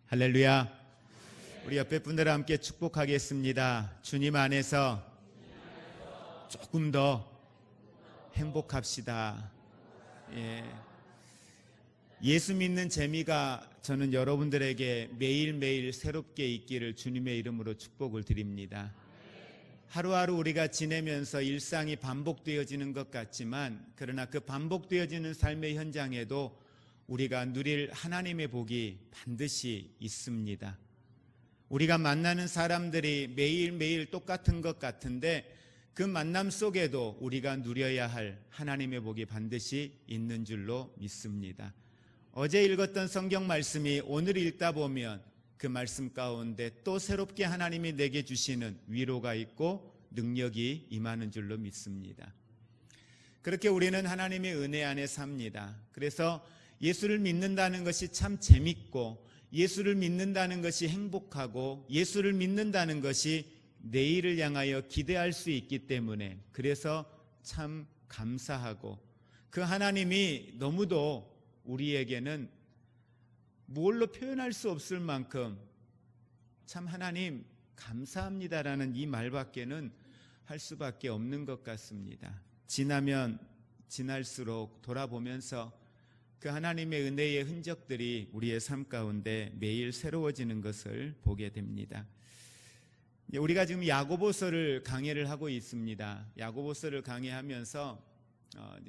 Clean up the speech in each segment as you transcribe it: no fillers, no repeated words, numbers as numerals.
할렐루야. 우리 옆에 분들과 함께 축복하겠습니다. 주님 안에서 조금 더 행복합시다. 예수 믿는 재미가 저는 여러분들에게 매일매일 새롭게 있기를 주님의 이름으로 축복을 드립니다. 하루하루 우리가 지내면서 일상이 반복되어지는 것 같지만, 그러나 그 반복되어지는 삶의 현장에도 우리가 누릴 하나님의 복이 반드시 있습니다. 우리가 만나는 사람들이 매일매일 똑같은 것 같은데 그 만남 속에도 우리가 누려야 할 하나님의 복이 반드시 있는 줄로 믿습니다. 어제 읽었던 성경 말씀이 오늘 읽다 보면 그 말씀 가운데 또 새롭게 하나님이 내게 주시는 위로가 있고 능력이 임하는 줄로 믿습니다. 그렇게 우리는 하나님의 은혜 안에 삽니다. 그래서 예수를 믿는다는 것이 참 재밌고, 예수를 믿는다는 것이 행복하고, 예수를 믿는다는 것이 내일을 향하여 기대할 수 있기 때문에, 그래서 참 감사하고, 그 하나님이 너무도 우리에게는 뭘로 표현할 수 없을 만큼 참 하나님 감사합니다라는 이 말밖에는 할 수밖에 없는 것 같습니다. 지나면 지날수록 돌아보면서 그 하나님의 은혜의 흔적들이 우리의 삶 가운데 매일 새로워지는 것을 보게 됩니다. 우리가 지금 야고보서를 강해를 하고 있습니다. 야고보서를 강해하면서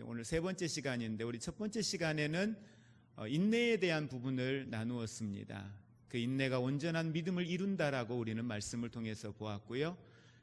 오늘 세 번째 시간인데, 우리 첫 번째 시간에는 인내에 대한 부분을 나누었습니다. 그 인내가 온전한 믿음을 이룬다라고 우리는 말씀을 통해서 보았고요.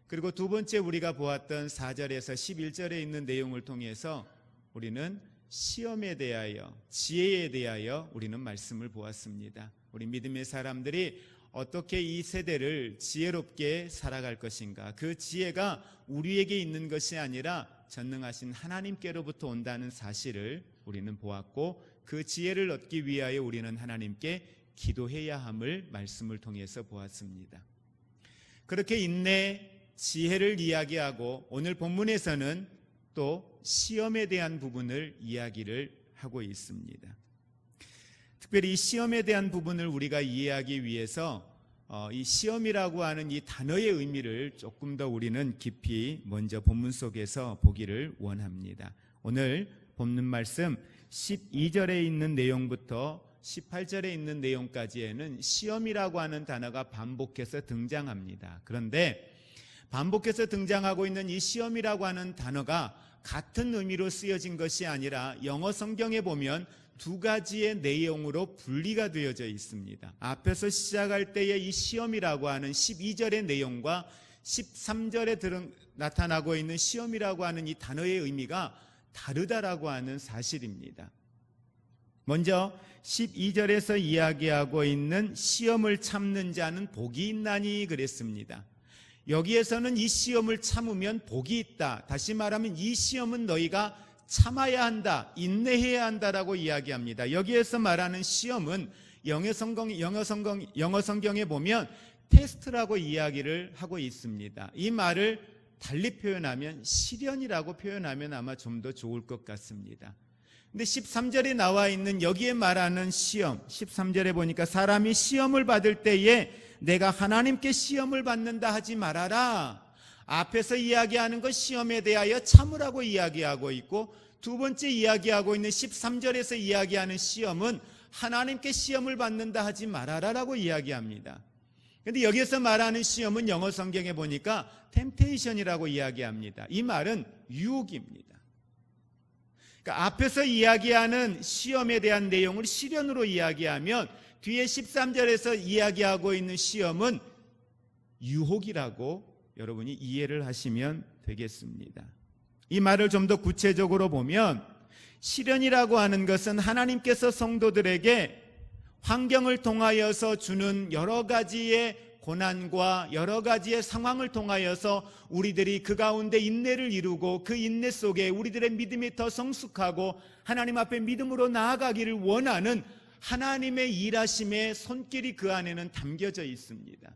그리고 두 번째 우리가 보았던 4절에서 11절에 있는 내용을 통해서 우리는 시험에 대하여, 지혜에 대하여 우리는 말씀을 보았습니다. 우리 믿음의 사람들이 어떻게 이 세대를 지혜롭게 살아갈 것인가, 그 지혜가 우리에게 있는 것이 아니라 전능하신 하나님께로부터 온다는 사실을 우리는 보았고, 그 지혜를 얻기 위하여 우리는 하나님께 기도해야 함을 말씀을 통해서 보았습니다. 그렇게 인내, 지혜를 이야기하고, 오늘 본문에서는 또 시험에 대한 부분을 이야기를 하고 있습니다. 특별히 이 시험에 대한 부분을 우리가 이해하기 위해서 이 시험이라고 하는 이 단어의 의미를 조금 더 우리는 깊이 먼저 본문 속에서 보기를 원합니다. 오늘 본문 말씀 12절에 있는 내용부터 18절에 있는 내용까지에는 시험이라고 하는 단어가 반복해서 등장합니다. 그런데 반복해서 등장하고 있는 이 시험이라고 하는 단어가 같은 의미로 쓰여진 것이 아니라 영어 성경에 보면 두 가지의 내용으로 분리가 되어져 있습니다. 앞에서 시작할 때의 이 시험이라고 하는 12절의 내용과 13절에 나타나고 있는 시험이라고 하는 이 단어의 의미가 다르다라고 하는 사실입니다. 먼저 12절에서 이야기하고 있는 시험을 참는 자는 복이 있나니 그랬습니다. 여기에서는 이 시험을 참으면 복이 있다, 다시 말하면 이 시험은 너희가 참아야 한다, 인내해야 한다라고 이야기합니다. 여기에서 말하는 시험은 영어 성경에 보면 테스트라고 이야기를 하고 있습니다. 이 말을 달리 표현하면 시련이라고 표현하면 아마 좀 더 좋을 것 같습니다. 근데 13절에 나와 있는 여기에 말하는 시험, 13절에 보니까 사람이 시험을 받을 때에 내가 하나님께 시험을 받는다 하지 말아라. 앞에서 이야기하는 것 시험에 대하여 참으라고 이야기하고 있고, 두 번째 이야기하고 있는 13절에서 이야기하는 시험은 하나님께 시험을 받는다 하지 말아라라고 이야기합니다. 그런데 여기서 말하는 시험은 영어 성경에 보니까 템테이션이라고 이야기합니다. 이 말은 유혹입니다. 그러니까 앞에서 이야기하는 시험에 대한 내용을 시련으로 이야기하면 뒤에 13절에서 이야기하고 있는 시험은 유혹이라고 여러분이 이해를 하시면 되겠습니다. 이 말을 좀 더 구체적으로 보면 시련이라고 하는 것은 하나님께서 성도들에게 환경을 통하여서 주는 여러 가지의 고난과 여러 가지의 상황을 통하여서 우리들이 그 가운데 인내를 이루고 그 인내 속에 우리들의 믿음이 더 성숙하고 하나님 앞에 믿음으로 나아가기를 원하는 하나님의 일하심의 손길이 그 안에는 담겨져 있습니다.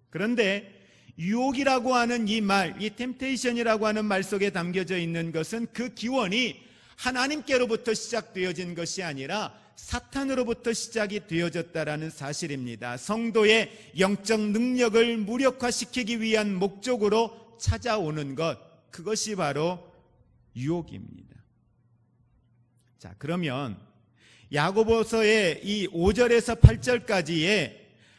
그런데 유혹이라고 하는 이 말, 이 템테이션이라고 하는 말 속에 담겨져 있는 것은 그 기원이 하나님께로부터 시작되어진 것이 아니라 사탄으로부터 시작이 되어졌다라는 사실입니다. 성도의 영적 능력을 무력화시키기 위한 목적으로 찾아오는 것, 그것이 바로 유혹입니다. 자, 그러면 야고보서의 이 5절에서 8절까지에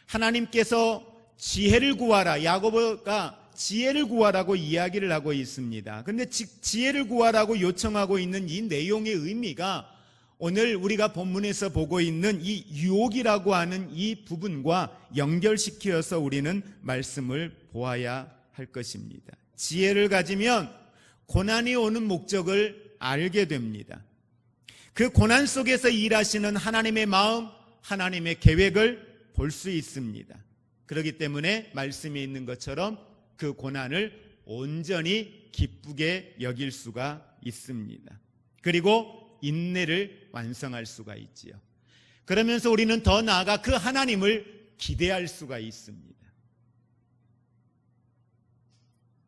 하나님께서 지혜를 구하라, 야고보가 지혜를 구하라고 이야기를 하고 있습니다. 그런데 지혜를 구하라고 요청하고 있는 이 내용의 의미가 오늘 우리가 본문에서 보고 있는 이 유혹이라고 하는 이 부분과 연결시켜서 우리는 말씀을 보아야 할 것입니다. 지혜를 가지면 고난이 오는 목적을 알게 됩니다. 그 고난 속에서 일하시는 하나님의 마음, 하나님의 계획을 볼 수 있습니다. 그렇기 때문에 말씀에 있는 것처럼 그 고난을 온전히 기쁘게 여길 수가 있습니다. 그리고 인내를 완성할 수가 있지요. 그러면서 우리는 더 나아가 그 하나님을 기대할 수가 있습니다.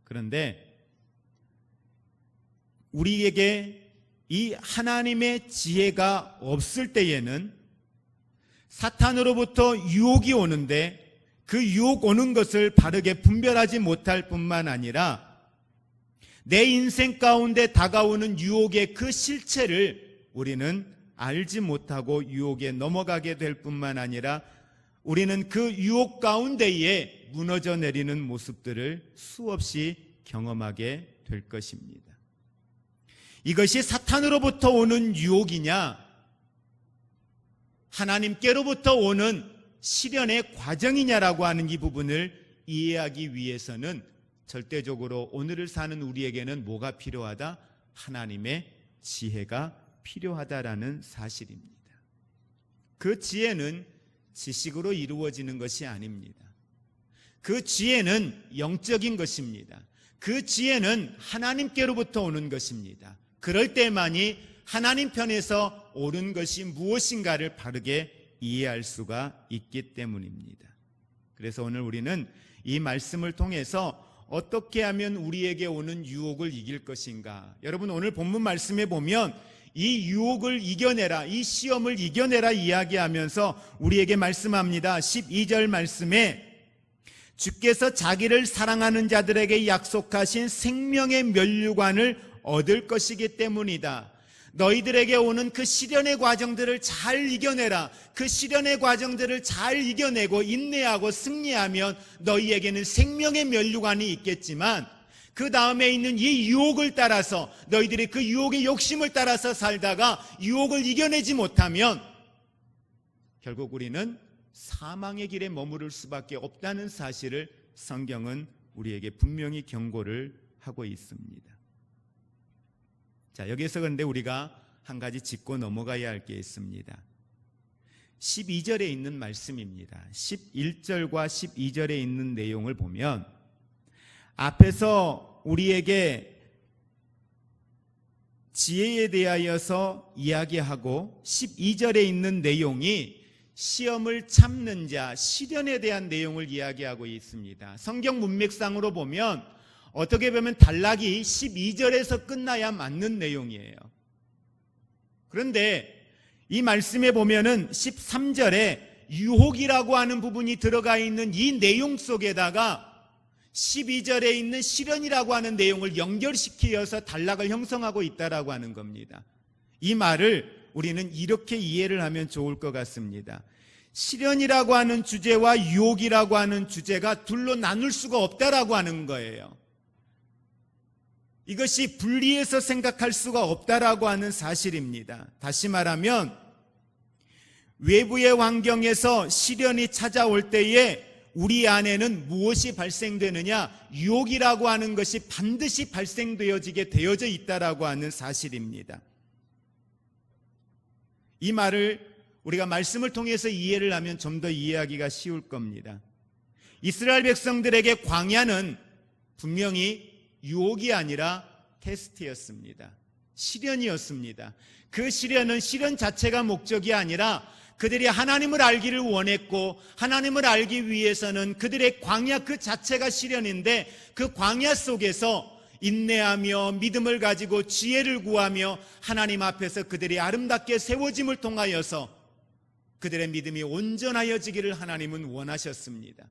그런데 우리에게 이 하나님의 지혜가 없을 때에는 사탄으로부터 유혹이 오는데 그 유혹 오는 것을 바르게 분별하지 못할 뿐만 아니라 내 인생 가운데 다가오는 유혹의 그 실체를 우리는 알지 못하고 유혹에 넘어가게 될 뿐만 아니라 우리는 그 유혹 가운데에 무너져 내리는 모습들을 수없이 경험하게 될 것입니다. 이것이 사탄으로부터 오는 유혹이냐, 하나님께로부터 오는 시련의 과정이냐라고 하는 이 부분을 이해하기 위해서는 절대적으로 오늘을 사는 우리에게는 뭐가 필요하다? 하나님의 지혜가 필요하다라는 사실입니다. 그 지혜는 지식으로 이루어지는 것이 아닙니다. 그 지혜는 영적인 것입니다. 그 지혜는 하나님께로부터 오는 것입니다. 그럴 때만이 하나님 편에서 옳은 것이 무엇인가를 바르게 이해할 수가 있기 때문입니다. 그래서 오늘 우리는 이 말씀을 통해서 어떻게 하면 우리에게 오는 유혹을 이길 것인가? 여러분, 오늘 본문 말씀에 보면 이 유혹을 이겨내라, 이 시험을 이겨내라 이야기하면서 우리에게 말씀합니다. 12절 말씀에 주께서 자기를 사랑하는 자들에게 약속하신 생명의 면류관을 얻을 것이기 때문이다. 너희들에게 오는 그 시련의 과정들을 잘 이겨내라. 그 시련의 과정들을 잘 이겨내고 인내하고 승리하면 너희에게는 생명의 면류관이 있겠지만 그 다음에 있는 이 유혹을 따라서 너희들이 그 유혹의 욕심을 따라서 살다가 유혹을 이겨내지 못하면 결국 우리는 사망의 길에 머무를 수밖에 없다는 사실을 성경은 우리에게 분명히 경고를 하고 있습니다. 자, 여기서 그런데 우리가 한 가지 짚고 넘어가야 할 게 있습니다. 12절에 있는 말씀입니다. 11절과 12절에 있는 내용을 보면 앞에서 우리에게 지혜에 대하여서 이야기하고 12절에 있는 내용이 시험을 참는 자, 시련에 대한 내용을 이야기하고 있습니다. 성경 문맥상으로 보면 어떻게 보면 단락이 12절에서 끝나야 맞는 내용이에요. 그런데 이 말씀에 보면은 13절에 유혹이라고 하는 부분이 들어가 있는 이 내용 속에다가 12절에 있는 시련이라고 하는 내용을 연결시키어서 단락을 형성하고 있다라고 하는 겁니다. 이 말을 우리는 이렇게 이해를 하면 좋을 것 같습니다. 시련이라고 하는 주제와 유혹이라고 하는 주제가 둘로 나눌 수가 없다라고 하는 거예요. 이것이 분리해서 생각할 수가 없다라고 하는 사실입니다. 다시 말하면 외부의 환경에서 시련이 찾아올 때에 우리 안에는 무엇이 발생되느냐? 유혹이라고 하는 것이 반드시 발생되어지게 되어져 있다라고 하는 사실입니다. 이 말을 우리가 말씀을 통해서 이해를 하면 좀 더 이해하기가 쉬울 겁니다. 이스라엘 백성들에게 광야는 분명히 유혹이 아니라 테스트였습니다. 시련이었습니다. 그 시련은 시련 자체가 목적이 아니라 그들이 하나님을 알기를 원했고 하나님을 알기 위해서는 그들의 광야 그 자체가 시련인데 그 광야 속에서 인내하며 믿음을 가지고 지혜를 구하며 하나님 앞에서 그들이 아름답게 세워짐을 통하여서 그들의 믿음이 온전하여지기를 하나님은 원하셨습니다.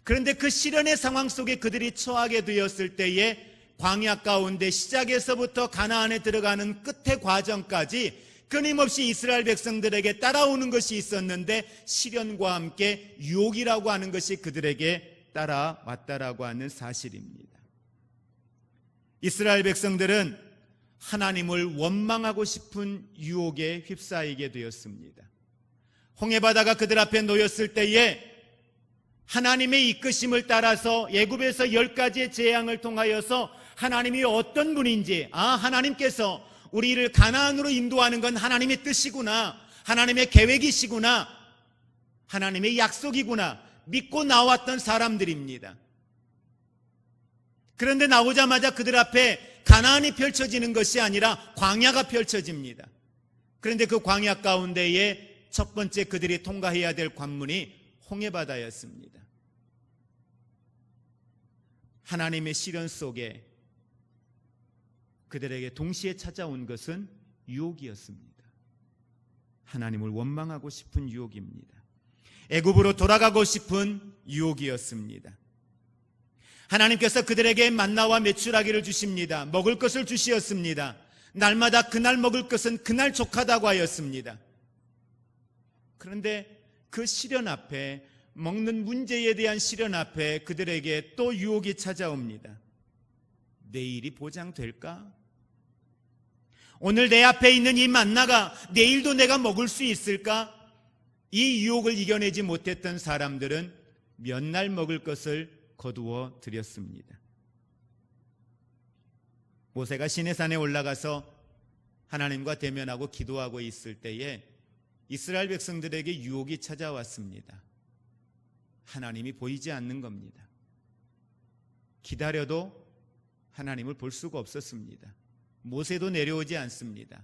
그런데 그 시련의 상황 속에 그들이 처하게 되었을 때에 광야 가운데 시작에서부터 가나안에 들어가는 끝의 과정까지 끊임없이 이스라엘 백성들에게 따라오는 것이 있었는데, 시련과 함께 유혹이라고 하는 것이 그들에게 따라왔다라고 하는 사실입니다. 이스라엘 백성들은 하나님을 원망하고 싶은 유혹에 휩싸이게 되었습니다. 홍해바다가 그들 앞에 놓였을 때에 하나님의 이끄심을 따라서 애굽에서 10가지의 재앙을 통하여서 하나님이 어떤 분인지, 하나님께서 우리를 가나안으로 인도하는 건 하나님의 뜻이구나, 하나님의 계획이시구나, 하나님의 약속이구나 믿고 나왔던 사람들입니다. 그런데 나오자마자 그들 앞에 가나안이 펼쳐지는 것이 아니라 광야가 펼쳐집니다. 그런데 그 광야 가운데에 첫 번째 그들이 통과해야 될 관문이 홍해바다였습니다. 하나님의 시련 속에 그들에게 동시에 찾아온 것은 유혹이었습니다. 하나님을 원망하고 싶은 유혹입니다. 애굽으로 돌아가고 싶은 유혹이었습니다. 하나님께서 그들에게 만나와 메추라기를 주십니다. 먹을 것을 주시었습니다. 날마다 그날 먹을 것은 그날 족하다고 하였습니다. 그런데 그 시련 앞에, 먹는 문제에 대한 시련 앞에 그들에게 또 유혹이 찾아옵니다. 내일이 보장될까? 오늘 내 앞에 있는 이 만나가 내일도 내가 먹을 수 있을까? 이 유혹을 이겨내지 못했던 사람들은 몇 날 먹을 것을 거두어 드렸습니다. 모세가 시내산에 올라가서 하나님과 대면하고 기도하고 있을 때에 이스라엘 백성들에게 유혹이 찾아왔습니다. 하나님이 보이지 않는 겁니다. 기다려도 하나님을 볼 수가 없었습니다. 모세도 내려오지 않습니다.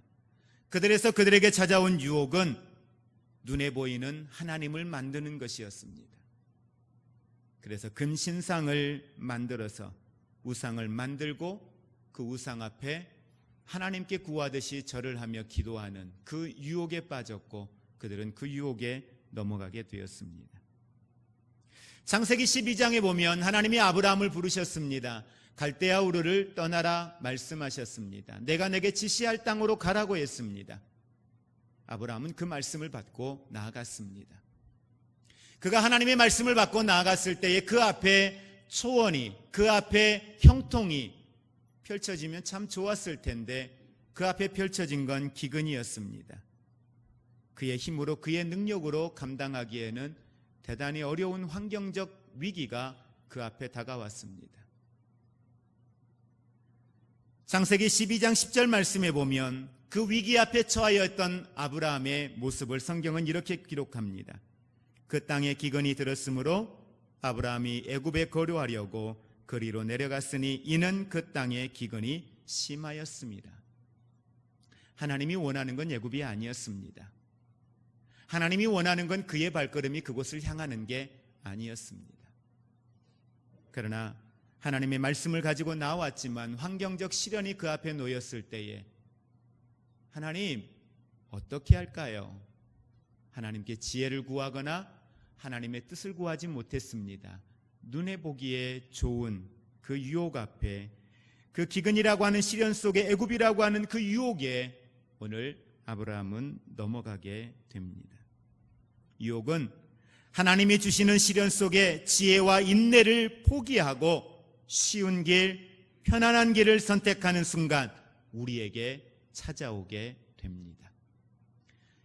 그들에서 그들에게 찾아온 유혹은 눈에 보이는 하나님을 만드는 것이었습니다. 그래서 금신상을 만들어서 우상을 만들고 그 우상 앞에 하나님께 구하듯이 절을 하며 기도하는 그 유혹에 빠졌고, 그들은 그 유혹에 넘어가게 되었습니다. 창세기 12장에 보면 하나님이 아브라함을 부르셨습니다. 갈대아 우르를 떠나라 말씀하셨습니다. 내가 내게 지시할 땅으로 가라고 했습니다. 아브라함은 그 말씀을 받고 나아갔습니다. 그가 하나님의 말씀을 받고 나아갔을 때에 그 앞에 초원이, 그 앞에 형통이 펼쳐지면 참 좋았을 텐데 그 앞에 펼쳐진 건 기근이었습니다. 그의 힘으로, 그의 능력으로 감당하기에는 대단히 어려운 환경적 위기가 그 앞에 다가왔습니다. 창세기 12장 10절 말씀에 보면 그 위기 앞에 처하였던 아브라함의 모습을 성경은 이렇게 기록합니다. 그 땅에 기근이 들었으므로 아브라함이 애굽에 거류하려고 거리로 내려갔으니 이는 그 땅에 기근이 심하였습니다. 하나님이 원하는 건 애굽이 아니었습니다. 하나님이 원하는 건 그의 발걸음이 그곳을 향하는 게 아니었습니다. 그러나 하나님의 말씀을 가지고 나왔지만 환경적 시련이 그 앞에 놓였을 때에 하나님 어떻게 할까요? 하나님께 지혜를 구하거나 하나님의 뜻을 구하지 못했습니다. 눈에 보기에 좋은 그 유혹 앞에, 그 기근이라고 하는 시련 속에, 애굽이라고 하는 그 유혹에 오늘 아브라함은 넘어가게 됩니다. 유혹은 하나님이 주시는 시련 속에 지혜와 인내를 포기하고 쉬운 길, 편안한 길을 선택하는 순간 우리에게 찾아오게 됩니다.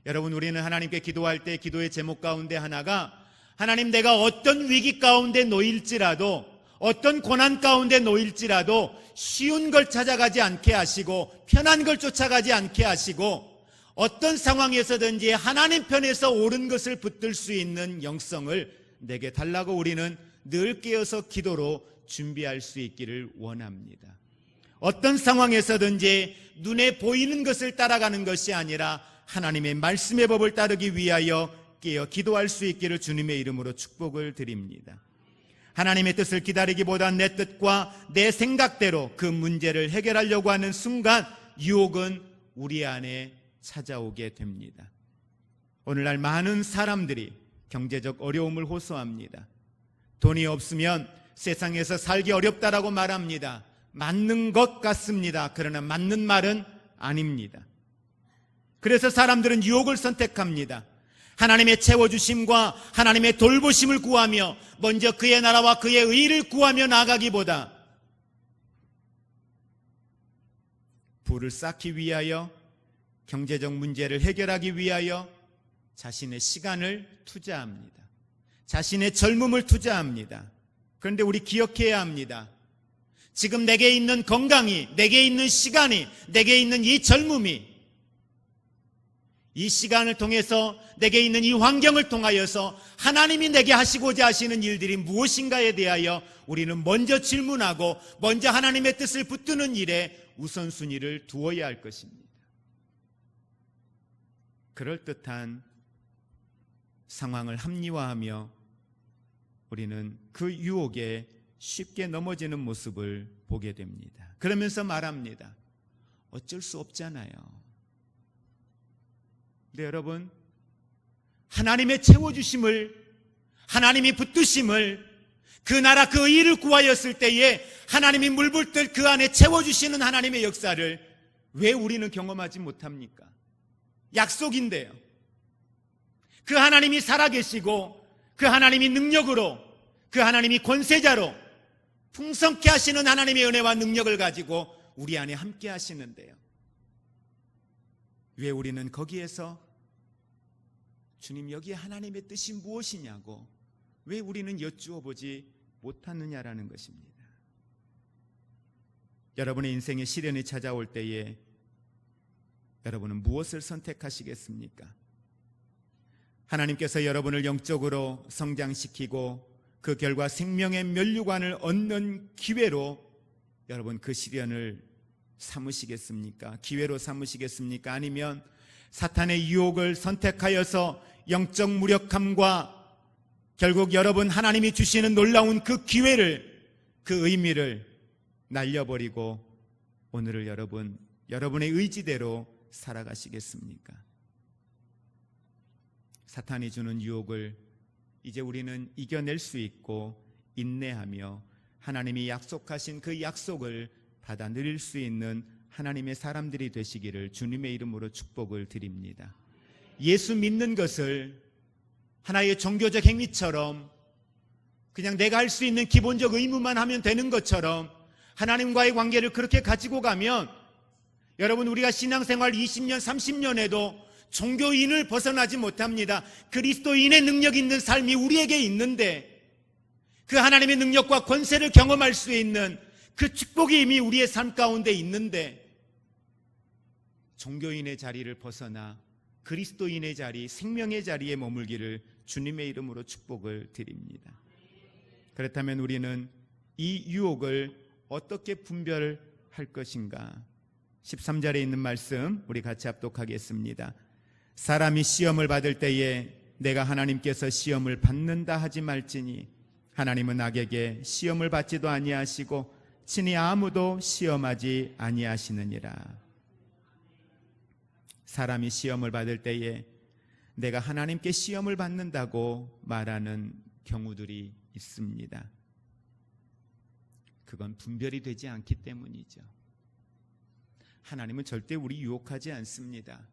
여러분, 우리는 하나님께 기도할 때 기도의 제목 가운데 하나가 하나님, 내가 어떤 위기 가운데 놓일지라도, 어떤 고난 가운데 놓일지라도 쉬운 걸 찾아가지 않게 하시고 편한 걸 쫓아가지 않게 하시고 어떤 상황에서든지 하나님 편에서 옳은 것을 붙들 수 있는 영성을 내게 달라고 우리는 늘 깨어서 기도로 준비할 수 있기를 원합니다. 어떤 상황에서든지 눈에 보이는 것을 따라가는 것이 아니라 하나님의 말씀의 법을 따르기 위하여 깨어 기도할 수 있기를 주님의 이름으로 축복을 드립니다. 하나님의 뜻을 기다리기보다 내 뜻과 내 생각대로 그 문제를 해결하려고 하는 순간 유혹은 우리 안에 찾아오게 됩니다. 오늘날 많은 사람들이 경제적 어려움을 호소합니다. 돈이 없으면 세상에서 살기 어렵다라고 말합니다. 맞는 것 같습니다. 그러나 맞는 말은 아닙니다. 그래서 사람들은 유혹을 선택합니다. 하나님의 채워주심과 하나님의 돌보심을 구하며 먼저 그의 나라와 그의 의를 구하며 나아가기보다 부를 쌓기 위하여, 경제적 문제를 해결하기 위하여 자신의 시간을 투자합니다. 자신의 젊음을 투자합니다. 그런데 우리 기억해야 합니다. 지금 내게 있는 건강이, 내게 있는 시간이, 내게 있는 이 젊음이, 이 시간을 통해서 내게 있는 이 환경을 통하여서 하나님이 내게 하시고자 하시는 일들이 무엇인가에 대하여 우리는 먼저 질문하고 먼저 하나님의 뜻을 붙드는 일에 우선순위를 두어야 할 것입니다. 그럴듯한 상황을 합리화하며 우리는 그 유혹에 쉽게 넘어지는 모습을 보게 됩니다. 그러면서 말합니다. 어쩔 수 없잖아요. 근데 여러분, 하나님의 채워주심을, 하나님이 붙드심을, 그 나라 그 의를 구하였을 때에 하나님이 물불들 그 안에 채워주시는 하나님의 역사를 왜 우리는 경험하지 못합니까? 약속인데요. 그 하나님이 살아계시고 그 하나님이 능력으로, 그 하나님이 권세자로 풍성케 하시는 하나님의 은혜와 능력을 가지고 우리 안에 함께 하시는데요. 왜 우리는 거기에서 주님, 여기에 하나님의 뜻이 무엇이냐고 왜 우리는 여쭈어 보지 못하느냐라는 것입니다. 여러분의 인생에 시련이 찾아올 때에 여러분은 무엇을 선택하시겠습니까? 하나님께서 여러분을 영적으로 성장시키고 그 결과 생명의 면류관을 얻는 기회로 여러분 그 시련을 삼으시겠습니까? 기회로 삼으시겠습니까? 아니면 사탄의 유혹을 선택하여서 영적 무력함과 결국 여러분 하나님이 주시는 놀라운 그 기회를, 그 의미를 날려버리고 오늘을 여러분의 의지대로 살아가시겠습니까? 사탄이 주는 유혹을 이제 우리는 이겨낼 수 있고 인내하며 하나님이 약속하신 그 약속을 받아 누릴 수 있는 하나님의 사람들이 되시기를 주님의 이름으로 축복을 드립니다. 예수 믿는 것을 하나의 종교적 행위처럼 그냥 내가 할 수 있는 기본적 의무만 하면 되는 것처럼 하나님과의 관계를 그렇게 가지고 가면 여러분, 우리가 신앙생활 20년, 30년에도 종교인을 벗어나지 못합니다. 그리스도인의 능력 있는 삶이 우리에게 있는데 그 하나님의 능력과 권세를 경험할 수 있는 그 축복이 이미 우리의 삶 가운데 있는데 종교인의 자리를 벗어나 그리스도인의 자리, 생명의 자리에 머물기를 주님의 이름으로 축복을 드립니다. 그렇다면 우리는 이 유혹을 어떻게 분별할 것인가? 13절에 있는 말씀 우리 같이 합독하겠습니다. 사람이 시험을 받을 때에 내가 하나님께서 시험을 받는다 하지 말지니 하나님은 악에게 시험을 받지도 아니하시고 친히 아무도 시험하지 아니하시느니라. 사람이 시험을 받을 때에 내가 하나님께 시험을 받는다고 말하는 경우들이 있습니다. 그건 분별이 되지 않기 때문이죠. 하나님은 절대 우리 유혹하지 않습니다.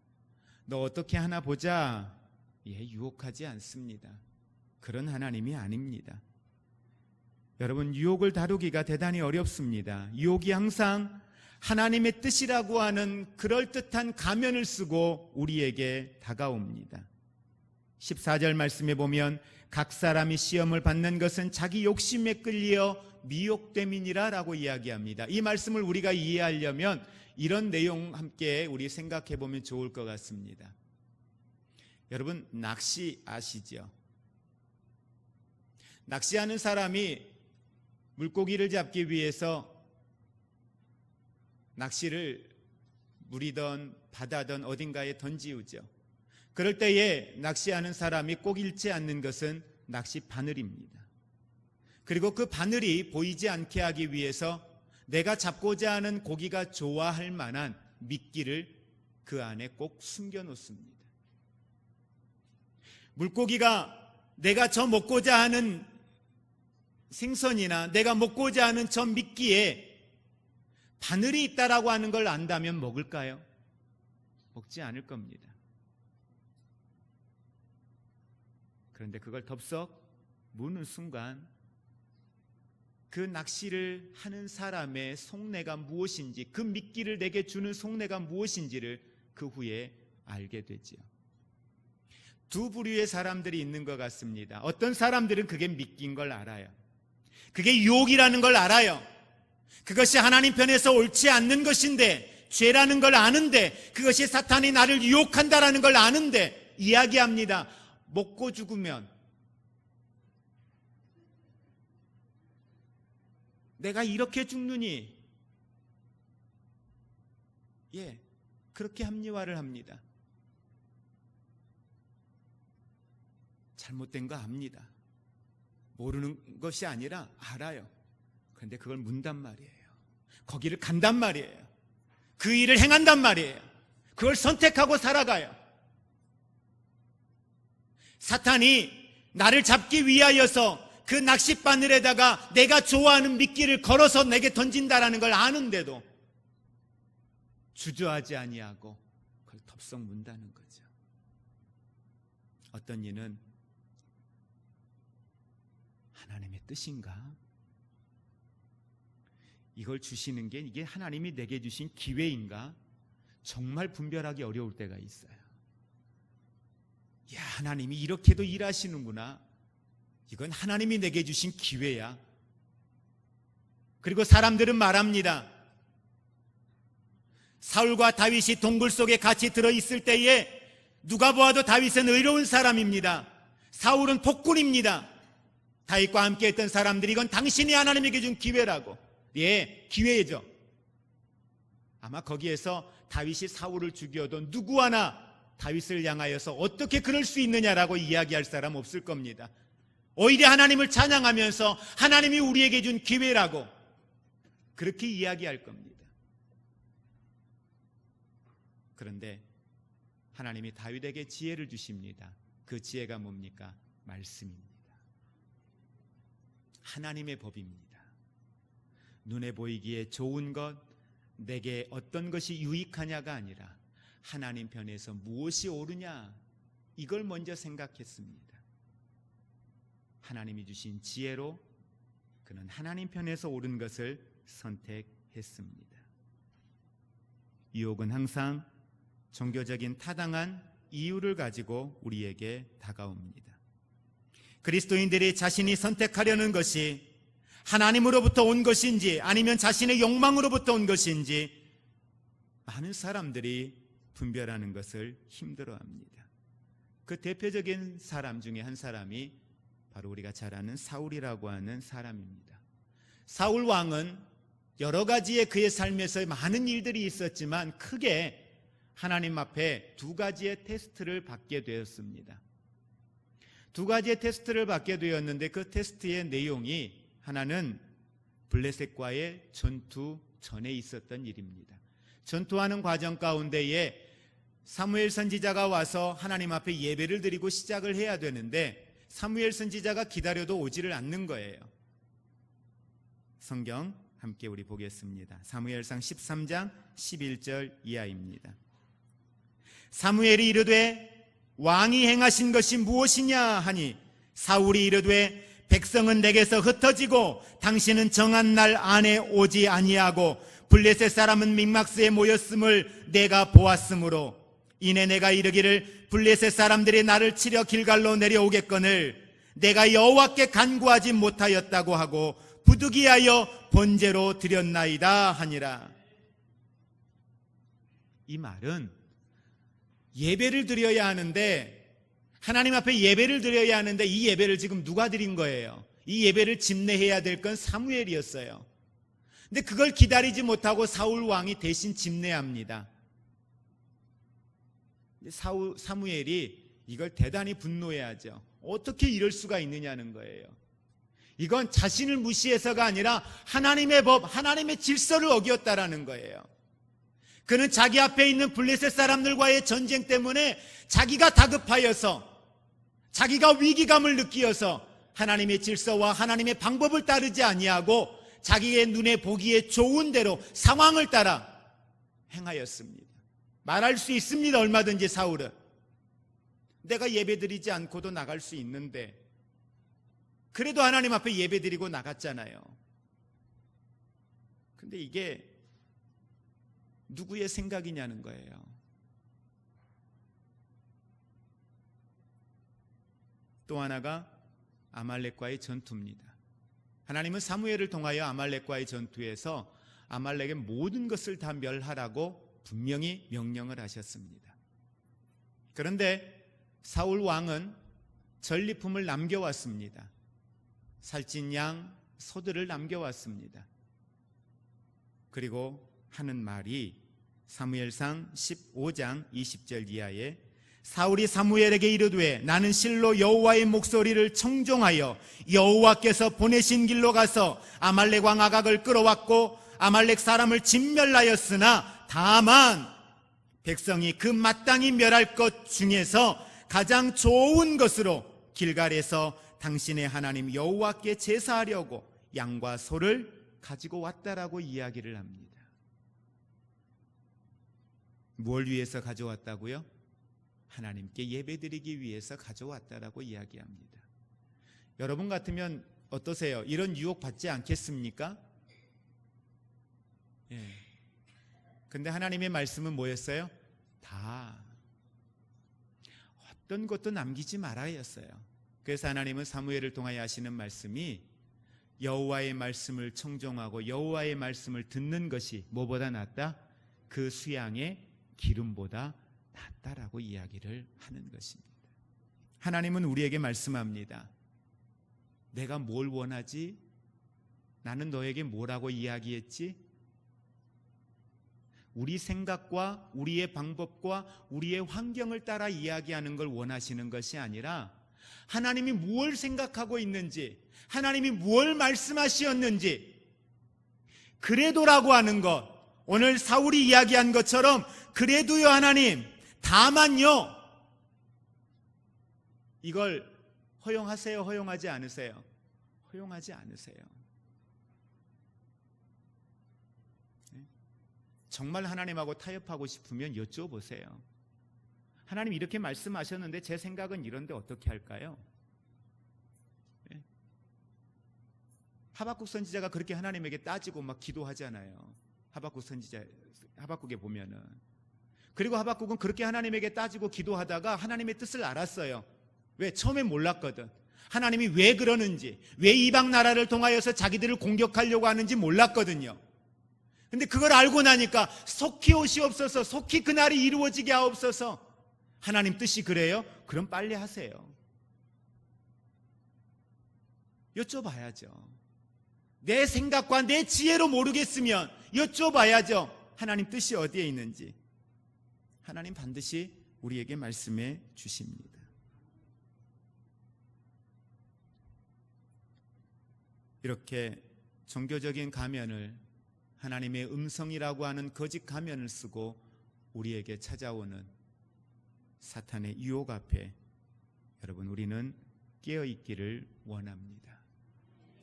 너 어떻게 하나 보자. 유혹하지 않습니다. 그런 하나님이 아닙니다. 여러분, 유혹을 다루기가 대단히 어렵습니다. 유혹이 항상 하나님의 뜻이라고 하는 그럴듯한 가면을 쓰고 우리에게 다가옵니다. 14절 말씀에 보면 각 사람이 시험을 받는 것은 자기 욕심에 끌려 미혹됨이니라 라고 이야기합니다. 이 말씀을 우리가 이해하려면 이런 내용 함께 우리 생각해 보면 좋을 것 같습니다. 여러분, 낚시 아시죠? 낚시하는 사람이 물고기를 잡기 위해서 낚시를 물이든 바다든 어딘가에 던지우죠. 그럴 때에 낚시하는 사람이 꼭 잃지 않는 것은 낚시 바늘입니다. 그리고 그 바늘이 보이지 않게 하기 위해서 내가 잡고자 하는 고기가 좋아할 만한 미끼를 그 안에 꼭 숨겨 놓습니다. 물고기가 내가 저 먹고자 하는 생선이나 내가 먹고자 하는 저 미끼에 바늘이 있다라고 하는 걸 안다면 먹을까요? 먹지 않을 겁니다. 그런데 그걸 덥석 무는 순간 그 낚시를 하는 사람의 속내가 무엇인지, 그 미끼를 내게 주는 속내가 무엇인지를 그 후에 알게 되지요. 두 부류의 사람들이 있는 것 같습니다. 어떤 사람들은 그게 미끼인 걸 알아요. 그게 유혹이라는 걸 알아요. 그것이 하나님 편에서 옳지 않는 것인데, 죄라는 걸 아는데, 그것이 사탄이 나를 유혹한다라는 걸 아는데 이야기합니다. 먹고 죽으면 내가 이렇게 죽느니, 그렇게 합리화를 합니다. 잘못된 거 압니다. 모르는 것이 아니라 알아요. 그런데 그걸 문단 말이에요. 거기를 간단 말이에요. 그 일을 행한단 말이에요. 그걸 선택하고 살아가요. 사탄이 나를 잡기 위하여서 그 낚싯바늘에다가 내가 좋아하는 미끼를 걸어서 내게 던진다라는 걸 아는데도 주저하지 아니하고 그걸 덥석 문다는 거죠. 어떤 이는 하나님의 뜻인가? 이걸 주시는 게 이게 하나님이 내게 주신 기회인가? 정말 분별하기 어려울 때가 있어요. 야, 하나님이 이렇게도 일하시는구나. 이건 하나님이 내게 주신 기회야. 그리고 사람들은 말합니다. 사울과 다윗이 동굴 속에 같이 들어있을 때에 누가 보아도 다윗은 의로운 사람입니다. 사울은 폭군입니다. 다윗과 함께 했던 사람들이 이건 당신이 하나님에게 준 기회라고. 기회죠. 아마 거기에서 다윗이 사울을 죽여도 누구 하나 다윗을 향하여서 어떻게 그럴 수 있느냐라고 이야기할 사람 없을 겁니다. 오히려 하나님을 찬양하면서 하나님이 우리에게 준 기회라고 그렇게 이야기할 겁니다. 그런데 하나님이 다윗에게 지혜를 주십니다. 그 지혜가 뭡니까? 말씀입니다. 하나님의 법입니다. 눈에 보이기에 좋은 것, 내게 어떤 것이 유익하냐가 아니라 하나님 편에서 무엇이 옳으냐, 이걸 먼저 생각했습니다. 하나님이 주신 지혜로 그는 하나님 편에서 옳은 것을 선택했습니다. 유혹은 항상 종교적인 타당한 이유를 가지고 우리에게 다가옵니다. 그리스도인들이 자신이 선택하려는 것이 하나님으로부터 온 것인지 아니면 자신의 욕망으로부터 온 것인지 많은 사람들이 분별하는 것을 힘들어합니다. 그 대표적인 사람 중에 한 사람이 바로 우리가 잘 아는 사울이라고 하는 사람입니다. 사울 왕은 여러 가지의 그의 삶에서 많은 일들이 있었지만 크게 하나님 앞에 두 가지의 테스트를 받게 되었습니다. 두 가지의 테스트를 받게 되었는데 그 테스트의 내용이 하나는 블레셋과의 전투 전에 있었던 일입니다. 전투하는 과정 가운데에 사무엘 선지자가 와서 하나님 앞에 예배를 드리고 시작을 해야 되는데 사무엘 선지자가 기다려도 오지를 않는 거예요. 성경 함께 우리 보겠습니다. 사무엘상 13장 11절 이하입니다. 사무엘이 이르되 왕이 행하신 것이 무엇이냐 하니 사울이 이르되 백성은 내게서 흩어지고 당신은 정한 날 안에 오지 아니하고 블레셋 사람은 믹막스에 모였음을 내가 보았으므로 이내 내가 이르기를 블레셋 사람들이 나를 치려 길갈로 내려오겠거늘 내가 여호와께 간구하지 못하였다고 하고 부득이하여 번제로 드렸나이다 하니라. 이 말은 예배를 드려야 하는데 하나님 앞에 예배를 드려야 하는데 이 예배를 지금 누가 드린 거예요? 이 예배를 집례해야 될 건 사무엘이었어요. 근데 그걸 기다리지 못하고 사울 왕이 대신 집례합니다. 사무엘이 이걸 대단히 분노해하죠. 어떻게 이럴 수가 있느냐는 거예요. 이건 자신을 무시해서가 아니라 하나님의 법, 하나님의 질서를 어겼다라는 거예요. 그는 자기 앞에 있는 블레셋 사람들과의 전쟁 때문에 자기가 다급하여서 자기가 위기감을 느끼어서 하나님의 질서와 하나님의 방법을 따르지 아니하고 자기의 눈에 보기에 좋은 대로 상황을 따라 행하였습니다. 말할 수 있습니다. 얼마든지 사울은 내가 예배드리지 않고도 나갈 수 있는데, 그래도 하나님 앞에 예배드리고 나갔잖아요. 근데 이게 누구의 생각이냐는 거예요. 또 하나가 아말렉과의 전투입니다. 하나님은 사무엘을 통하여 아말렉과의 전투에서 아말렉의 모든 것을 다 멸하라고 분명히 명령을 하셨습니다. 그런데 사울 왕은 전리품을 남겨왔습니다. 살찐 양, 소들을 남겨왔습니다. 그리고 하는 말이 사무엘상 15장 20절 이하에 사울이 사무엘에게 이르되 나는 실로 여호와의 목소리를 청종하여 여호와께서 보내신 길로 가서 아말렉 왕 아각을 끌어왔고 아말렉 사람을 진멸하였으나 다만 백성이 그 마땅히 멸할 것 중에서 가장 좋은 것으로 길갈에서 당신의 하나님 여호와께 제사하려고 양과 소를 가지고 왔다라고 이야기를 합니다. 뭘 위해서 가져왔다고요? 하나님께 예배드리기 위해서 가져왔다라고 이야기합니다. 여러분 같으면 어떠세요? 이런 유혹 받지 않겠습니까? 예. 근데 하나님의 말씀은 뭐였어요? 다 어떤 것도 남기지 말아야 했어요. 그래서 하나님은 사무엘을 통하여 하시는 말씀이 여호와의 말씀을 청종하고 여호와의 말씀을 듣는 것이 뭐보다 낫다? 그 수양의 기름보다 낫다라고 이야기를 하는 것입니다. 하나님은 우리에게 말씀합니다. 내가 뭘 원하지? 나는 너에게 뭐라고 이야기했지? 우리 생각과 우리의 방법과 우리의 환경을 따라 이야기하는 걸 원하시는 것이 아니라 하나님이 무엇을 생각하고 있는지, 하나님이 무엇을 말씀하시었는지, 그래도라고 하는 것, 오늘 사울이 이야기한 것처럼 그래도요 하나님, 다만요, 이걸 허용하세요? 허용하지 않으세요? 허용하지 않으세요. 정말 하나님하고 타협하고 싶으면 여쭤보세요. 하나님 이렇게 말씀하셨는데 제 생각은 이런데 어떻게 할까요? 하박국 선지자가 그렇게 하나님에게 따지고 막 기도하잖아요. 하박국 선지자, 하박국에 보면은. 그리고 하박국은 그렇게 하나님에게 따지고 기도하다가 하나님의 뜻을 알았어요. 왜? 처음에 몰랐거든. 하나님이 왜 그러는지, 왜 이방 나라를 통하여서 자기들을 공격하려고 하는지 몰랐거든요. 근데 그걸 알고 나니까 속히 오시옵소서, 속히 그날이 이루어지게 하옵소서. 하나님 뜻이 그래요? 그럼 빨리 하세요. 여쭤봐야죠. 내 생각과 내 지혜로 모르겠으면 여쭤봐야죠. 하나님 뜻이 어디에 있는지. 하나님 반드시 우리에게 말씀해 주십니다. 이렇게 종교적인 가면을, 하나님의 음성이라고 하는 거짓 가면을 쓰고 우리에게 찾아오는 사탄의 유혹 앞에 여러분, 우리는 깨어있기를 원합니다.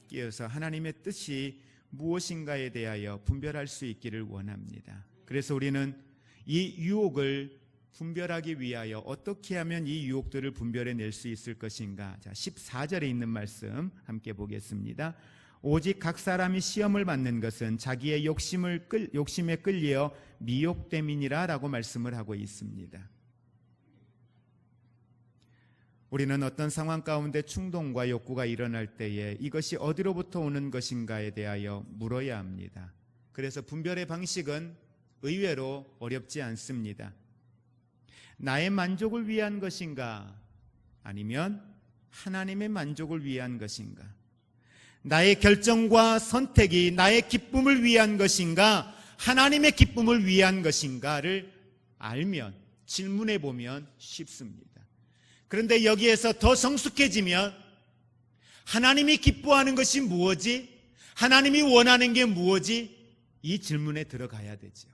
깨어서 하나님의 뜻이 무엇인가에 대하여 분별할 수 있기를 원합니다. 그래서 우리는 이 유혹을 분별하기 위하여 어떻게 하면 이 유혹들을 분별해낼 수 있을 것인가. 자, 14절에 있는 말씀 함께 보겠습니다. 오직 각 사람이 시험을 받는 것은 자기의 욕심에 끌려 미혹됨이니라 라고 말씀을 하고 있습니다. 우리는 어떤 상황 가운데 충동과 욕구가 일어날 때에 이것이 어디로부터 오는 것인가에 대하여 물어야 합니다. 그래서 분별의 방식은 의외로 어렵지 않습니다. 나의 만족을 위한 것인가? 아니면 하나님의 만족을 위한 것인가? 나의 결정과 선택이 나의 기쁨을 위한 것인가? 하나님의 기쁨을 위한 것인가를 알면, 질문해 보면 쉽습니다. 그런데 여기에서 더 성숙해지면 하나님이 기뻐하는 것이 무엇이? 하나님이 원하는 게 무엇이? 이 질문에 들어가야 되죠.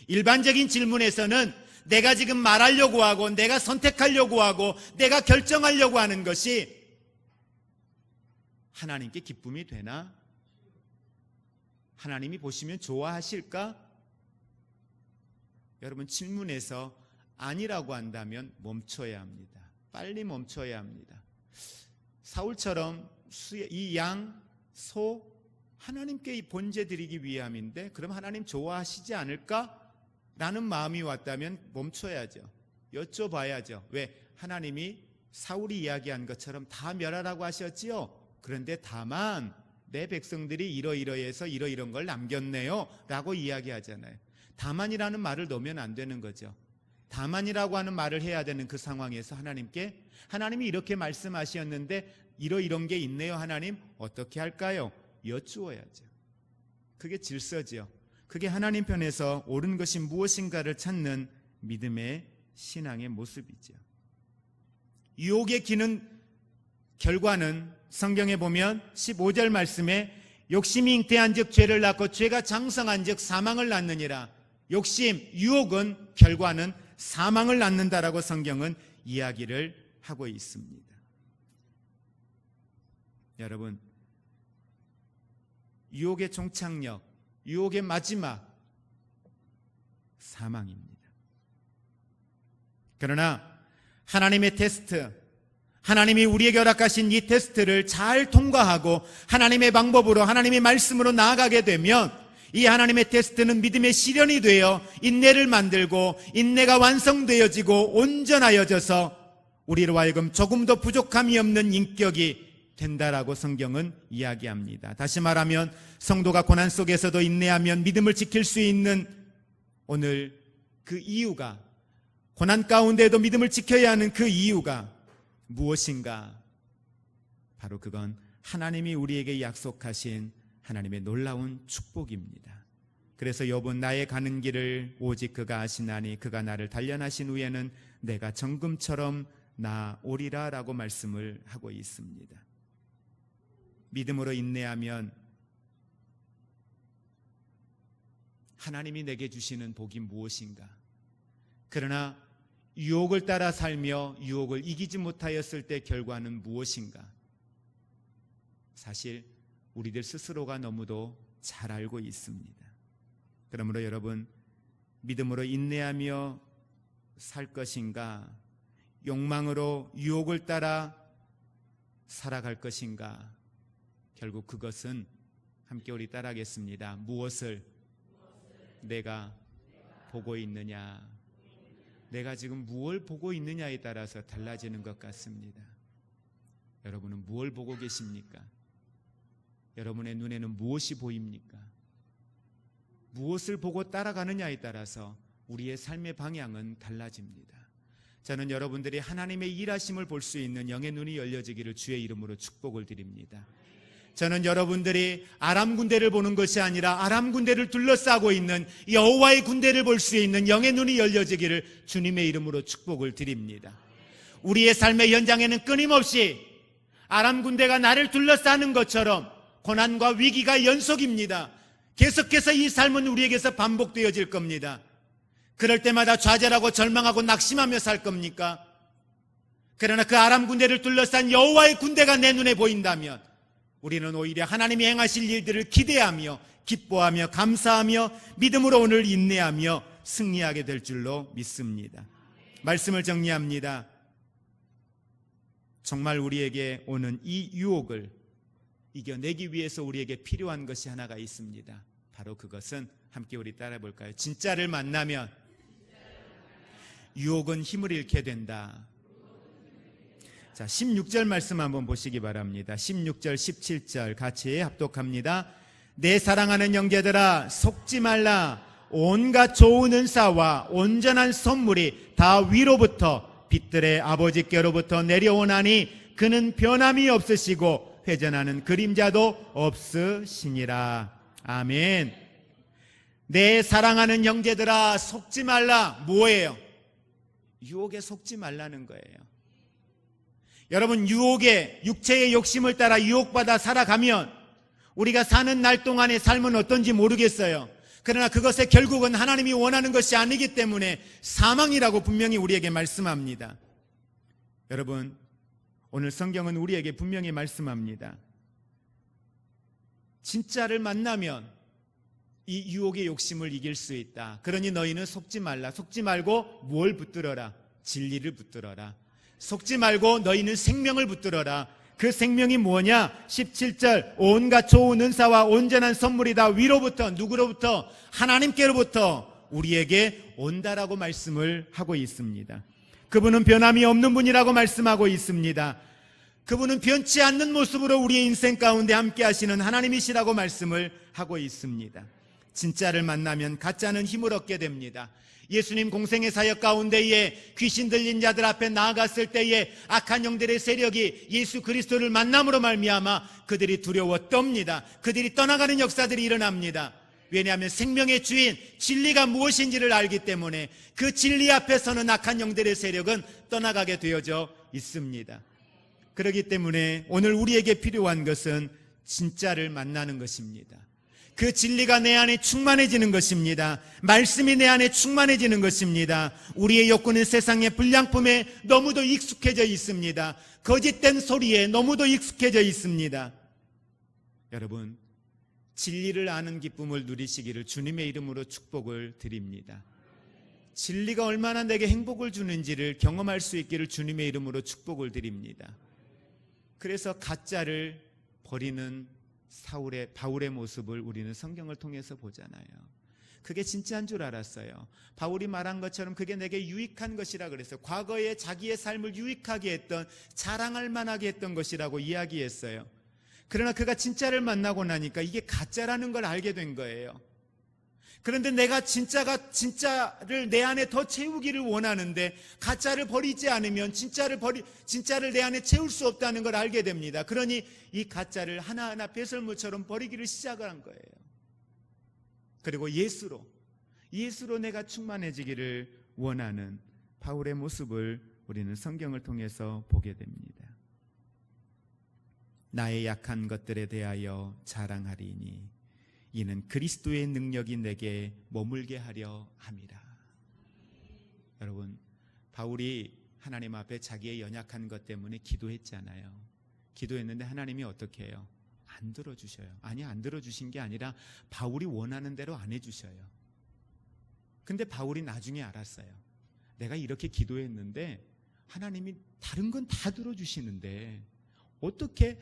일반적인 질문에서는 내가 지금 말하려고 하고 내가 선택하려고 하고 내가 결정하려고 하는 것이 하나님께 기쁨이 되나? 하나님이 보시면 좋아하실까? 여러분, 질문에서 아니라고 한다면 멈춰야 합니다. 빨리 멈춰야 합니다. 사울처럼 이 양, 소 하나님께 이 번제 드리기 위함인데 그럼 하나님 좋아하시지 않을까? 라는 마음이 왔다면 멈춰야죠. 여쭤봐야죠. 왜? 하나님이 사울이 이야기한 것처럼 다 멸하라고 하셨지요. 그런데 다만 내 백성들이 이러이러해서 이러이런 걸 남겼네요 라고 이야기하잖아요. 다만이라는 말을 넣으면 안 되는 거죠. 다만이라고 하는 말을 해야 되는 그 상황에서 하나님께 하나님이 이렇게 말씀하셨는데 이러이런 게 있네요. 하나님 어떻게 할까요? 여쭈어야죠. 그게 질서지요. 그게 하나님 편에서 옳은 것이 무엇인가를 찾는 믿음의 신앙의 모습이죠. 유혹의 기는 결과는 성경에 보면 15절 말씀에 욕심이 잉태한 즉 죄를 낳고 죄가 장성한 즉 사망을 낳느니라. 욕심, 유혹은 결과는 사망을 낳는다라고 성경은 이야기를 하고 있습니다. 여러분, 유혹의 종착역, 유혹의 마지막 사망입니다. 그러나 하나님의 테스트, 하나님이 우리에게 허락하신 이 테스트를 잘 통과하고 하나님의 방법으로 하나님의 말씀으로 나아가게 되면 이 하나님의 테스트는 믿음의 시련이 되어 인내를 만들고 인내가 완성되어지고 온전하여져서 우리로 하여금 조금도 부족함이 없는 인격이 된다라고 성경은 이야기합니다. 다시 말하면 성도가 고난 속에서도 인내하면 믿음을 지킬 수 있는 오늘 그 이유가, 고난 가운데에도 믿음을 지켜야 하는 그 이유가 무엇인가? 바로 그건 하나님이 우리에게 약속하신 하나님의 놀라운 축복입니다. 그래서 욥은 나의 가는 길을 오직 그가 아시나니 그가 나를 단련하신 후에는 내가 정금처럼 나오리라 라고 말씀을 하고 있습니다. 믿음으로 인내하면 하나님이 내게 주시는 복이 무엇인가? 그러나 유혹을 따라 살며 유혹을 이기지 못하였을 때 결과는 무엇인가? 사실 우리들 스스로가 너무도 잘 알고 있습니다. 그러므로 여러분, 믿음으로 인내하며 살 것인가? 욕망으로 유혹을 따라 살아갈 것인가? 결국 그것은 함께 우리 따라하겠습니다. 무엇을 내가 보고 있느냐? 내가 지금 무엇을 보고 있느냐에 따라서 달라지는 것 같습니다. 여러분은 무엇을 보고 계십니까? 여러분의 눈에는 무엇이 보입니까? 무엇을 보고 따라가느냐에 따라서 우리의 삶의 방향은 달라집니다. 저는 여러분들이 하나님의 일하심을 볼 수 있는 영의 눈이 열려지기를 주의 이름으로 축복을 드립니다. 저는 여러분들이 아람 군대를 보는 것이 아니라 아람 군대를 둘러싸고 있는 여호와의 군대를 볼 수 있는 영의 눈이 열려지기를 주님의 이름으로 축복을 드립니다. 우리의 삶의 현장에는 끊임없이 아람 군대가 나를 둘러싸는 것처럼 고난과 위기가 연속입니다. 계속해서 이 삶은 우리에게서 반복되어질 겁니다. 그럴 때마다 좌절하고 절망하고 낙심하며 살 겁니까? 그러나 그 아람 군대를 둘러싼 여호와의 군대가 내 눈에 보인다면 우리는 오히려 하나님이 행하실 일들을 기대하며 기뻐하며 감사하며 믿음으로 오늘 인내하며 승리하게 될 줄로 믿습니다. 말씀을 정리합니다. 정말 우리에게 오는 이 유혹을 이겨내기 위해서 우리에게 필요한 것이 하나가 있습니다. 바로 그것은 함께 우리 따라 볼까요? 진짜를 만나면 유혹은 힘을 잃게 된다. 자, 16절 말씀 한번 보시기 바랍니다. 16절, 17절 같이 합독합니다. 내 사랑하는 형제들아, 속지 말라. 온갖 좋은 은사와 온전한 선물이 다 위로부터 빛들의 아버지께로부터 내려오나니 그는 변함이 없으시고 회전하는 그림자도 없으시니라. 아멘. 내 사랑하는 형제들아, 속지 말라. 뭐예요? 유혹에 속지 말라는 거예요. 여러분, 유혹에, 육체의 욕심을 따라 유혹받아 살아가면 우리가 사는 날 동안의 삶은 어떤지 모르겠어요. 그러나 그것의 결국은 하나님이 원하는 것이 아니기 때문에 사망이라고 분명히 우리에게 말씀합니다. 여러분, 오늘 성경은 우리에게 분명히 말씀합니다. 진짜를 만나면 이 유혹의 욕심을 이길 수 있다. 그러니 너희는 속지 말라. 속지 말고 뭘 붙들어라? 진리를 붙들어라. 속지 말고 너희는 생명을 붙들어라. 그 생명이 뭐냐? 17절, 온갖 좋은 은사와 온전한 선물이 다 위로부터, 누구로부터? 하나님께로부터 우리에게 온다라고 말씀을 하고 있습니다. 그분은 변함이 없는 분이라고 말씀하고 있습니다. 그분은 변치 않는 모습으로 우리의 인생 가운데 함께 하시는 하나님이시라고 말씀을 하고 있습니다. 진짜를 만나면 가짜는 힘을 얻게 됩니다. 예수님 공생의 사역 가운데에 귀신 들린 자들 앞에 나아갔을 때에 악한 영들의 세력이 예수 그리스도를 만남으로 말미암아 그들이 두려워 떱니다. 그들이 떠나가는 역사들이 일어납니다. 왜냐하면 생명의 주인 진리가 무엇인지를 알기 때문에 그 진리 앞에서는 악한 영들의 세력은 떠나가게 되어져 있습니다. 그렇기 때문에 오늘 우리에게 필요한 것은 진짜를 만나는 것입니다. 그 진리가 내 안에 충만해지는 것입니다. 말씀이 내 안에 충만해지는 것입니다. 우리의 욕구는 세상의 불량품에 너무도 익숙해져 있습니다. 거짓된 소리에 너무도 익숙해져 있습니다. 여러분, 진리를 아는 기쁨을 누리시기를 주님의 이름으로 축복을 드립니다. 진리가 얼마나 내게 행복을 주는지를 경험할 수 있기를 주님의 이름으로 축복을 드립니다. 그래서 가짜를 버리는 바울의 모습을 우리는 성경을 통해서 보잖아요. 그게 진짜인 줄 알았어요. 바울이 말한 것처럼 그게 내게 유익한 것이라 그랬어요. 과거에 자기의 삶을 유익하게 했던, 자랑할 만하게 했던 것이라고 이야기했어요. 그러나 그가 진짜를 만나고 나니까 이게 가짜라는 걸 알게 된 거예요. 그런데 내가 진짜를 내 안에 더 채우기를 원하는데 가짜를 버리지 않으면 진짜를 내 안에 채울 수 없다는 걸 알게 됩니다. 그러니 이 가짜를 하나하나 배설물처럼 버리기를 시작을 한 거예요. 그리고 예수로 내가 충만해지기를 원하는 바울의 모습을 우리는 성경을 통해서 보게 됩니다. 나의 약한 것들에 대하여 자랑하리니 이는 그리스도의 능력이 내게 머물게 하려 함이라. 여러분, 바울이 하나님 앞에 자기의 연약한 것 때문에 기도했잖아요. 기도했는데 하나님이 어떻게 해요? 안 들어주셔요. 아니, 안 들어주신 게 아니라 바울이 원하는 대로 안 해주셔요. 근데 바울이 나중에 알았어요. 내가 이렇게 기도했는데 하나님이 다른 건 다 들어주시는데 어떻게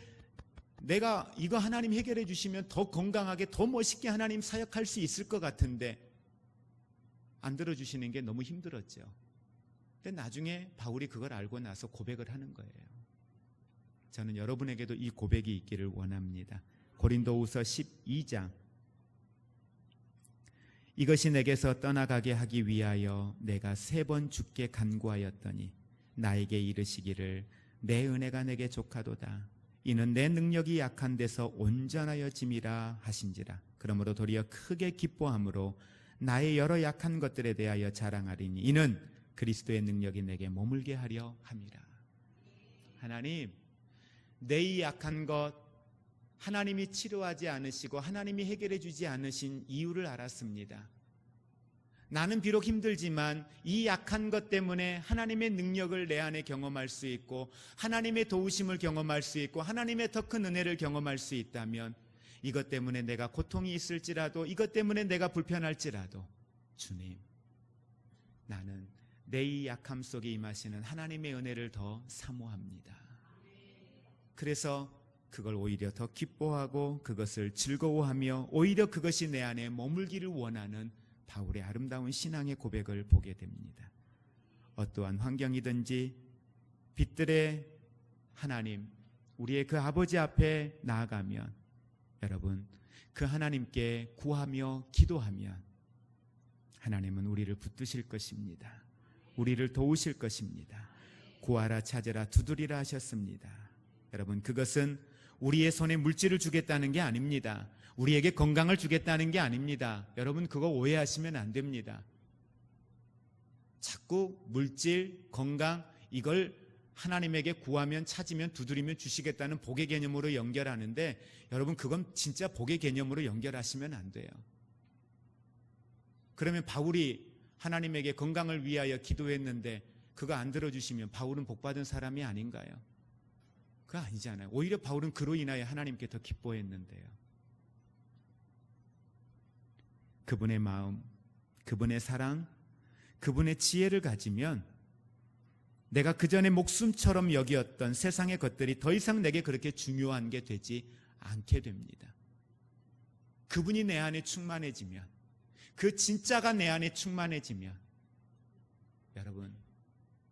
내가 이거 하나님 해결해 주시면 더 건강하게 더 멋있게 하나님 사역할 수 있을 것 같은데 안 들어주시는 게 너무 힘들었죠. 근데 나중에 바울이 그걸 알고 나서 고백을 하는 거예요. 저는 여러분에게도 이 고백이 있기를 원합니다. 고린도후서 12장, 이것이 내게서 떠나가게 하기 위하여 내가 3번 주께 간구하였더니 나에게 이르시기를 내 은혜가 내게 족하도다. 이는 내 능력이 약한 데서 온전하여 짐이라 하신지라. 그러므로 도리어 크게 기뻐함으로 나의 여러 약한 것들에 대하여 자랑하리니 이는 그리스도의 능력이 내게 머물게 하려 함이라. 하나님, 내 이 약한 것 하나님이 치료하지 않으시고 하나님이 해결해 주지 않으신 이유를 알았습니다. 나는 비록 힘들지만 이 약한 것 때문에 하나님의 능력을 내 안에 경험할 수 있고 하나님의 도우심을 경험할 수 있고 하나님의 더 큰 은혜를 경험할 수 있다면 이것 때문에 내가 고통이 있을지라도 이것 때문에 내가 불편할지라도 주님, 나는 내 이 약함 속에 임하시는 하나님의 은혜를 더 사모합니다. 그래서 그걸 오히려 더 기뻐하고 그것을 즐거워하며 오히려 그것이 내 안에 머물기를 원하는 바울의 아름다운 신앙의 고백을 보게 됩니다. 어떠한 환경이든지 빛들의 하나님, 우리의 그 아버지 앞에 나아가면 여러분, 그 하나님께 구하며 기도하면 하나님은 우리를 붙드실 것입니다. 우리를 도우실 것입니다. 구하라 찾으라 두드리라 하셨습니다. 여러분, 그것은 우리의 손에 물질을 주겠다는 게 아닙니다. 우리에게 건강을 주겠다는 게 아닙니다. 여러분, 그거 오해하시면 안 됩니다. 자꾸 물질, 건강 이걸 하나님에게 구하면 찾으면 두드리면 주시겠다는 복의 개념으로 연결하는데 여러분, 그건 진짜 복의 개념으로 연결하시면 안 돼요. 그러면 바울이 하나님에게 건강을 위하여 기도했는데 그거 안 들어주시면 바울은 복받은 사람이 아닌가요? 그거 아니잖아요. 오히려 바울은 그로 인하여 하나님께 더 기뻐했는데요. 그분의 마음, 그분의 사랑, 그분의 지혜를 가지면 내가 그전에 목숨처럼 여기었던 세상의 것들이 더 이상 내게 그렇게 중요한 게 되지 않게 됩니다. 그분이 내 안에 충만해지면, 그 진짜가 내 안에 충만해지면 여러분,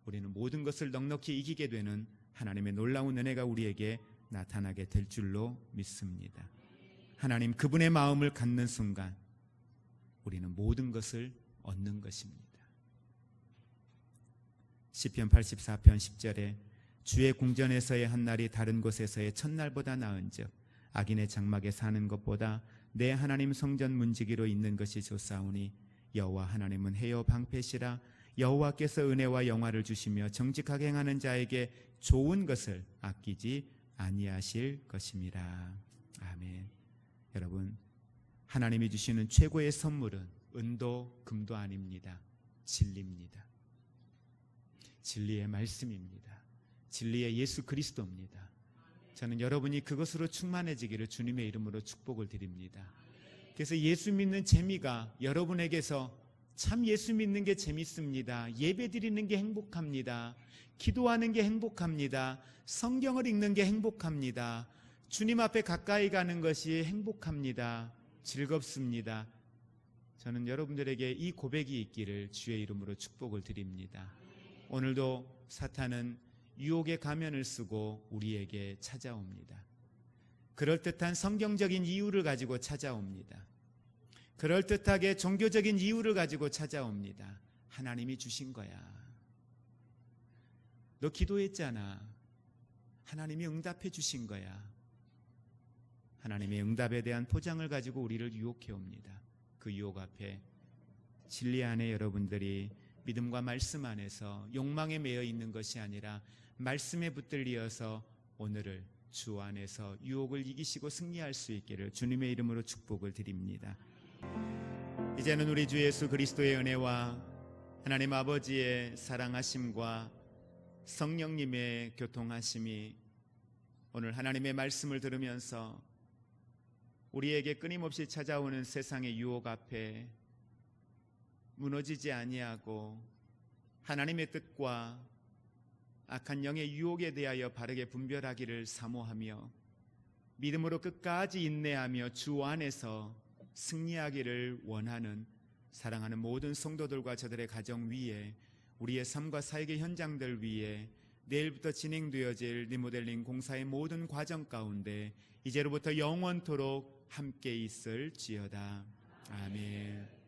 우리는 모든 것을 넉넉히 이기게 되는 하나님의 놀라운 은혜가 우리에게 나타나게 될 줄로 믿습니다. 하나님 그분의 마음을 갖는 순간 우리는 모든 것을 얻는 것입니다. 시편 84편 10절에 주의 궁전에서의 한 날이 다른 곳에서의 첫날보다 나은즉 악인의 장막에 사는 것보다 내 하나님 성전 문지기로 있는 것이 좋사오니 여호와 하나님은 해요 방패시라. 여호와께서 은혜와 영화를 주시며 정직하게 행하는 자에게 좋은 것을 아끼지 아니하실 것임이라. 아멘. 여러분, 하나님이 주시는 최고의 선물은 은도 금도 아닙니다. 진리입니다. 진리의 말씀입니다. 진리의 예수 그리스도입니다. 저는 여러분이 그것으로 충만해지기를 주님의 이름으로 축복을 드립니다. 그래서 예수 믿는 재미가 여러분에게서 참 예수 믿는 게 재밌습니다. 예배 드리는 게 행복합니다. 기도하는 게 행복합니다. 성경을 읽는 게 행복합니다. 주님 앞에 가까이 가는 것이 행복합니다. 즐겁습니다. 저는 여러분들에게 이 고백이 있기를 주의 이름으로 축복을 드립니다. 오늘도 사탄은 유혹의 가면을 쓰고 우리에게 찾아옵니다. 그럴듯한 성경적인 이유를 가지고 찾아옵니다. 그럴듯하게 종교적인 이유를 가지고 찾아옵니다. 하나님이 주신 거야. 너 기도했잖아. 하나님이 응답해 주신 거야. 하나님의 응답에 대한 포장을 가지고 우리를 유혹해 옵니다. 그 유혹 앞에 진리 안에 여러분들이 믿음과 말씀 안에서 욕망에 매여 있는 것이 아니라 말씀에 붙들리어서 오늘을 주 안에서 유혹을 이기시고 승리할 수 있기를 주님의 이름으로 축복을 드립니다. 이제는 우리 주 예수 그리스도의 은혜와 하나님 아버지의 사랑하심과 성령님의 교통하심이 오늘 하나님의 말씀을 들으면서 우리에게 끊임없이 찾아오는 세상의 유혹 앞에 무너지지 아니하고 하나님의 뜻과 악한 영의 유혹에 대하여 바르게 분별하기를 사모하며 믿음으로 끝까지 인내하며 주 안에서 승리하기를 원하는 사랑하는 모든 성도들과 저들의 가정 위에 우리의 삶과 사역의 현장들 위에 내일부터 진행되어질 리모델링 공사의 모든 과정 가운데 이제로부터 영원토록 함께 있을지어다. 아멘.